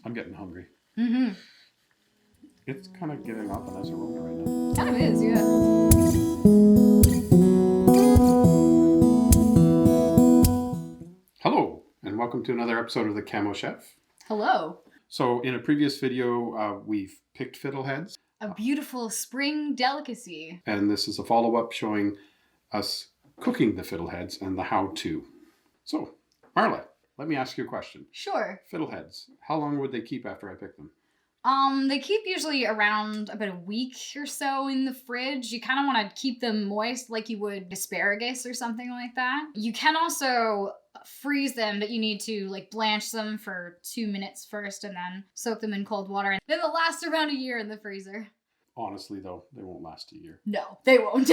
I'm getting hungry. Mm-hmm. It's kind of giving off a nice aroma right now. Kind of is, yeah. Hello, and welcome to another episode of the Camo Chef. Hello. So in a previous video, we've picked fiddleheads. A beautiful spring delicacy. And this is a follow-up showing us cooking the fiddleheads and the how-to. So, Marla, let me ask you a question. Sure. Fiddleheads, how long would they keep after I pick them? They keep usually around about a week or so in the fridge. You kind of want to keep them moist like you would asparagus or something like that. You can also freeze them, but you need to like blanch them for 2 minutes first and then soak them in cold water. And then they'll last around a year in the freezer. Honestly, though, they won't last a year. No, they won't.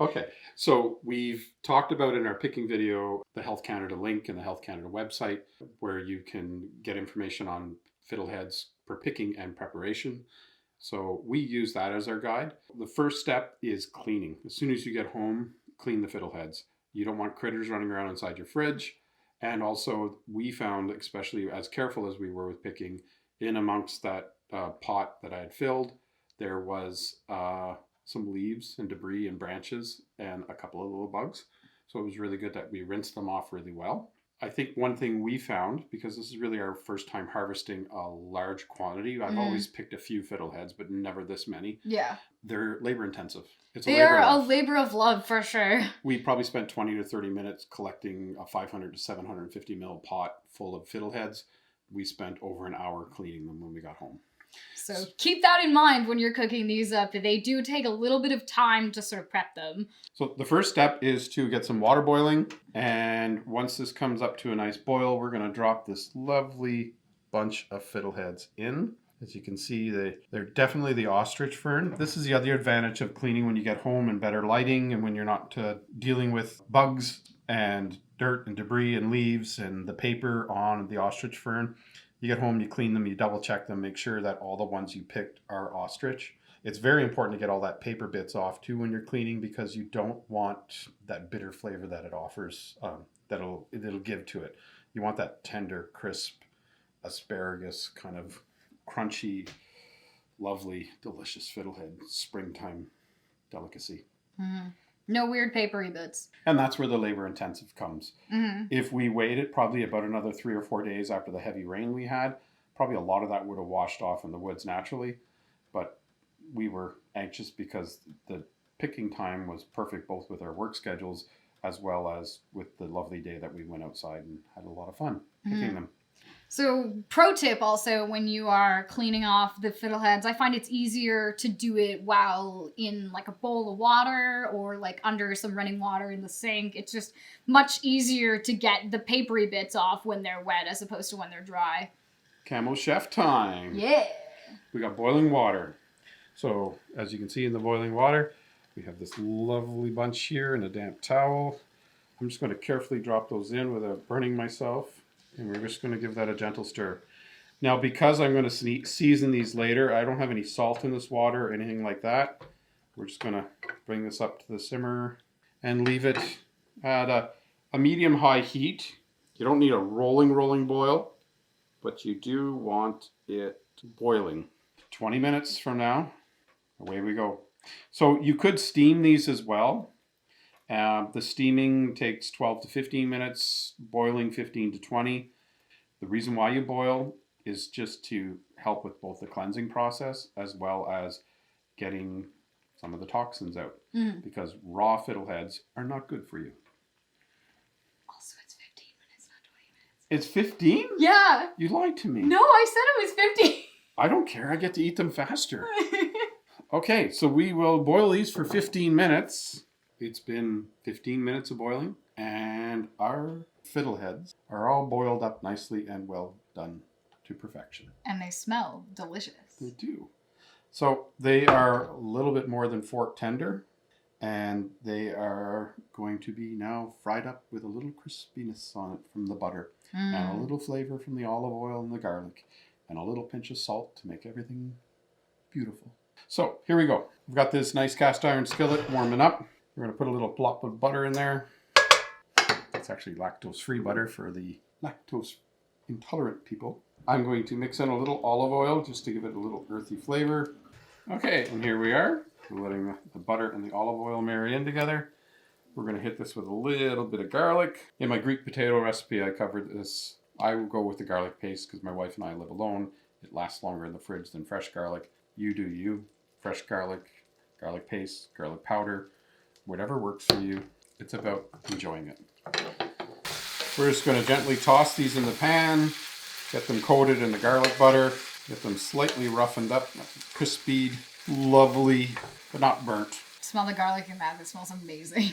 Okay, so we've talked about in our picking video the Health Canada link and the Health Canada website where you can get information on fiddleheads for picking and preparation. So we use that as our guide. The first step is cleaning. As soon as you get home, clean the fiddleheads. You don't want critters running around inside your fridge. And also we found, especially as careful as we were with picking, in amongst that pot that I had filled, there was some leaves and debris and branches and a couple of little bugs. So it was really good that we rinsed them off really well. I think one thing we found, because this is really our first time harvesting a large quantity, I've always picked a few fiddleheads, but never this many. Yeah. They're labor intensive. They are a labor of love for sure. We probably spent 20 to 30 minutes collecting a 500 to 750 ml pot full of fiddleheads. We spent over an hour cleaning them when we got home. So keep that in mind when you're cooking these up, that they do take a little bit of time to sort of prep them. So the first step is to get some water boiling. And once this comes up to a nice boil, we're going to drop this lovely bunch of fiddleheads in. As you can see, they're definitely the ostrich fern. This is the other advantage of cleaning when you get home and better lighting and when you're not dealing with bugs and dirt and debris and leaves and the paper on the ostrich fern. You get home, you clean them, you double check them, make sure that all the ones you picked are ostrich. It's very important to get all that paper bits off too when you're cleaning because you don't want that bitter flavor that it offers, that'll give to it. You want that tender, crisp, asparagus kind of crunchy, lovely, delicious fiddlehead springtime delicacy. Mm-hmm. No weird papery bits. And that's where the labor intensive comes. Mm-hmm. If we waited probably about another 3 or 4 days after the heavy rain we had, probably a lot of that would have washed off in the woods naturally. But we were anxious because the picking time was perfect both with our work schedules as well as with the lovely day that we went outside and had a lot of fun picking them. So, pro tip also, when you are cleaning off the fiddleheads, I find it's easier to do it while in like a bowl of water or like under some running water in the sink. It's just much easier to get the papery bits off when they're wet as opposed to when they're dry. Camo Chef time. Yeah. We got boiling water. So, as you can see in the boiling water, we have this lovely bunch here in a damp towel. I'm just going to carefully drop those in without burning myself. And we're just going to give that a gentle stir. Now, because I'm going to season these later, I don't have any salt in this water or anything like that. We're just going to bring this up to the simmer and leave it at a medium-high heat. You don't need a rolling boil, but you do want it boiling. 20 minutes from now, away we go. So you could steam these as well. The steaming takes 12 to 15 minutes, boiling 15 to 20. The reason why you boil is just to help with both the cleansing process as well as getting some of the toxins out because raw fiddleheads are not good for you. Also, it's 15 minutes, not 20 minutes. It's 15? Yeah. You lied to me. No, I said it was 15. I don't care. I get to eat them faster. Okay, so we will boil these for 15 minutes. It's been 15 minutes of boiling, and our fiddleheads are all boiled up nicely and well done to perfection. And they smell delicious. They do. So they are a little bit more than fork tender, and they are going to be now fried up with a little crispiness on it from the butter, and a little flavor from the olive oil and the garlic, and a little pinch of salt to make everything beautiful. So here we go. We've got this nice cast iron skillet warming up. We're going to put a little plop of butter in there. It's actually lactose-free butter for the lactose intolerant people. I'm going to mix in a little olive oil just to give it a little earthy flavor. Okay, and here we are. We're letting the butter and the olive oil marry in together. We're going to hit this with a little bit of garlic. In my Greek potato recipe, I covered this. I will go with the garlic paste because my wife and I live alone. It lasts longer in the fridge than fresh garlic. You do you. Fresh garlic, garlic paste, garlic powder, whatever works for you. It's about enjoying it. We're just going to gently toss these in the pan, get them coated in the garlic butter, get them slightly roughened up, crispied, lovely, but not burnt. Smell the garlic in that. It smells amazing.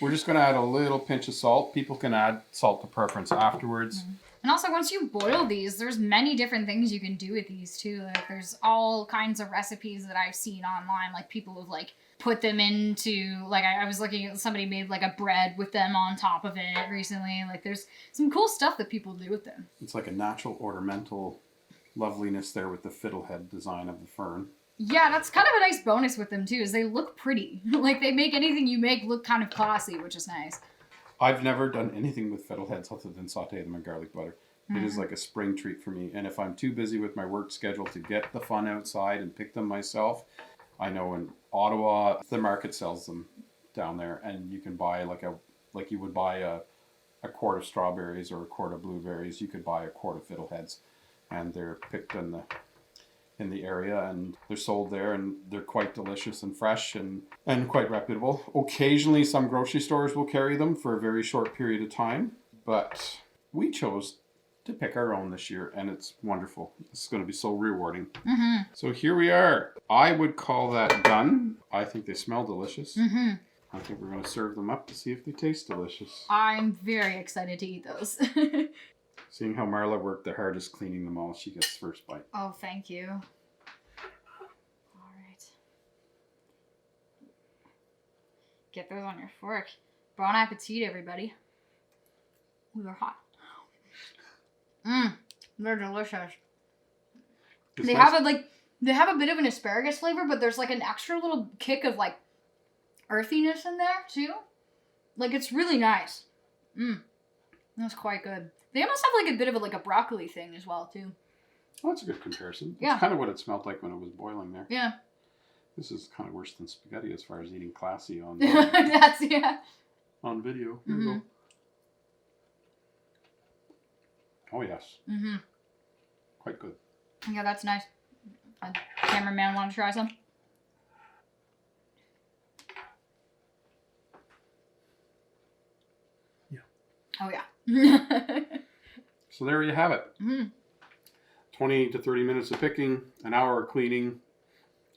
We're just going to add a little pinch of salt. People can add salt to preference afterwards. Mm-hmm. And also, once you boil these, there's many different things you can do with these too. Like, there's all kinds of recipes that I've seen online. Like, people have like put them into, like, I was looking at somebody made like a bread with them on top of it recently. Like, there's some cool stuff that people do with them. It's like a natural ornamental loveliness there with the fiddlehead design of the fern. Yeah, that's kind of a nice bonus with them too, is they look pretty. Like, they make anything you make look kind of classy, which is nice. I've never done anything with fiddleheads other than saute them in garlic butter. It is like a spring treat for me. And if I'm too busy with my work schedule to get the fun outside and pick them myself, I know in Ottawa, the market sells them down there, and you can buy like you would buy a quart of strawberries or a quart of blueberries. You could buy a quart of fiddleheads, and they're picked in the area, and they're sold there, and they're quite delicious and fresh and quite reputable. Occasionally some grocery stores will carry them for a very short period of time, but we chose to pick our own this year, and it's wonderful. It's going to be so rewarding. Mm-hmm. So here we are. I would call that done. I think they smell delicious. Mm-hmm. I think we're going to serve them up to see if they taste delicious. I'm very excited to eat those. Seeing how Marla worked the hardest cleaning them all, she gets first bite. Oh, thank you. All right. Get those on your fork. Bon appetit, everybody. Ooh, they're hot. They're delicious. They have a bit of an asparagus flavor, but there's like an extra little kick of like earthiness in there too. Like, it's really nice. That's quite good. They almost have like a bit of a broccoli thing as well too. Well, that's a good comparison. Yeah. It's kind of what it smelled like when it was boiling there. Yeah. This is kind of worse than spaghetti as far as eating classy on That's, yeah. on video. Here we go. Oh, yes. Mm-hmm. Quite good. Yeah, that's nice. Cameraman, want to try some? Yeah. Oh, yeah. So there you have it. Mm-hmm. 20 to 30 minutes of picking, an hour of cleaning,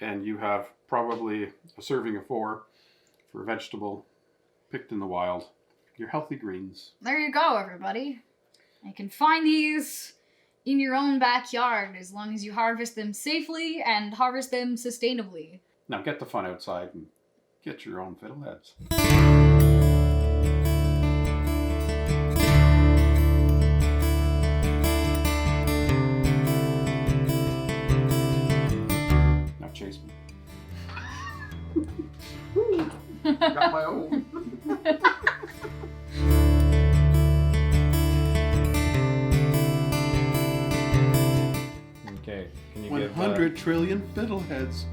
and you have probably a serving of 4 for a vegetable picked in the wild. Your healthy greens. There you go, everybody. You can find these in your own backyard as long as you harvest them safely and harvest them sustainably. Now get the fun outside and get your own fiddleheads. Now chase me. Got my own. Okay, can you 100 trillion fiddleheads.